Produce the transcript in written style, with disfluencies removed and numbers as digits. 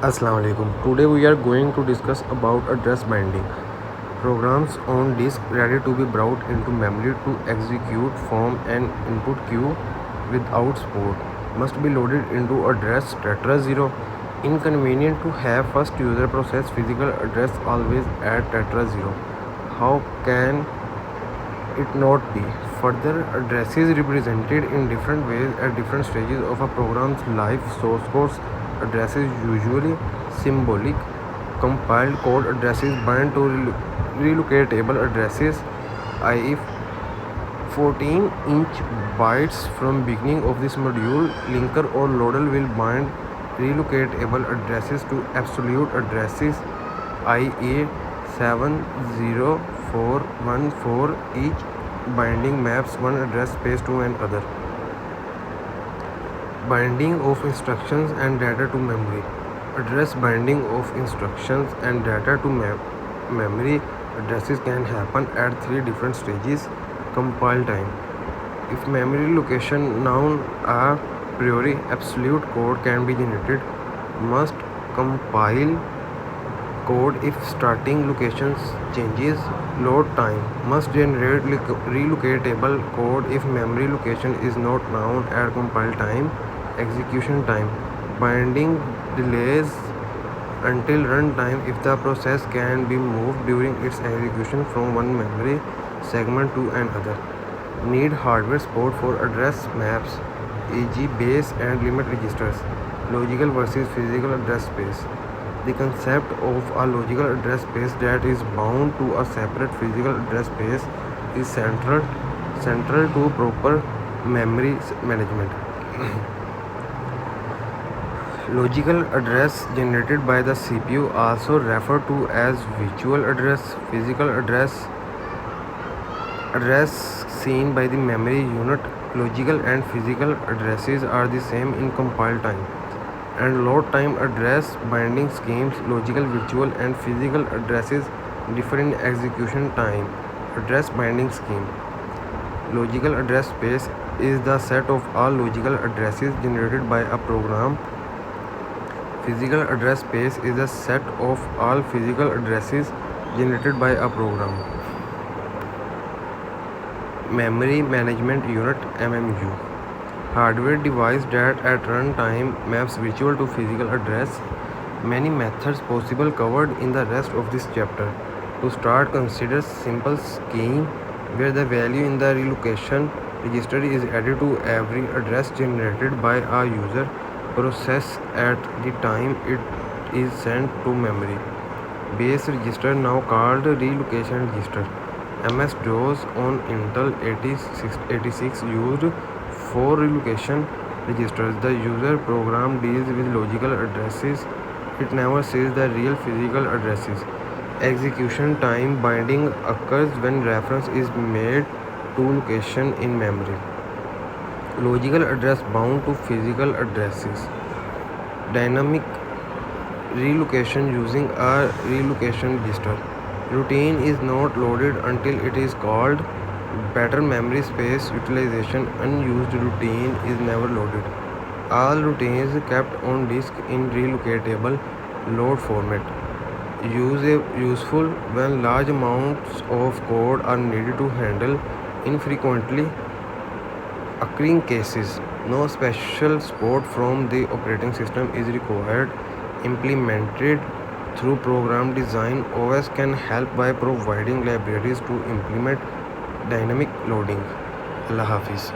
Assalamu alaikum. Today we are going to discuss about address binding. Programs on disk ready to be brought into memory to execute from an input queue without support must be loaded into address tetra 0. Inconvenient to have first user process physical address always at tetra 0. How can it not be? Further, addresses represented in different ways at different stages of a program's life. Source code addresses usually symbolic. Compiled code addresses bind to relocatable addresses, i.e. 14-inch bytes from beginning of this module. Linker or loader will bind relocatable addresses to absolute addresses, i.e. 70414. Each binding maps one address space to another. Binding of instructions and data to memory. Address binding of instructions and data to memory addresses can happen at three different stages. Compile time. If memory location known a priori, absolute code can be generated. Must compile code if starting locations changes. Load time. Must generate relocatable code if memory location is not known at compile time. Execution time. Binding delays until runtime if the process can be moved during its execution from one memory segment to another. Need hardware support for address maps, e.g. base and limit registers. Logical versus physical address space. The concept of a logical address space that is bound to a separate physical address space is central to proper memory management. Logical address generated by the CPU, also referred to as virtual address, physical address seen by the memory unit. Logical and physical addresses are the same in compile time and load time. Address binding schemes. Logical, virtual and physical addresses differ in execution time. Address binding scheme. Logical address space is the set of all logical addresses generated by a program. Physical address space is a set of all physical addresses generated by a program. Memory Management Unit (MMU). Hardware device that at runtime maps virtual to physical address. Many methods possible covered in the rest of this chapter. To start, consider simple scheme where the value in the relocation register is added to every address generated by a user process at the time it is sent to memory. Base register, now called relocation register. MS-DOS on Intel 86 used 4 relocation registers. The user program deals with logical addresses. It never says the real physical addresses. Execution time. Binding occurs when reference is made to location in memory. Logical address bound to physical addresses. Dynamic relocation using a relocation register. Routine is not loaded until it is called. Better memory space utilization. Unused routine is never loaded. All routines kept on disk in relocatable load format. Useful when large amounts of code are needed to handle infrequently occurring cases. No special support from the operating system is required. Implemented through program design. OS can help by providing libraries to implement dynamic loading. Allah Hafiz.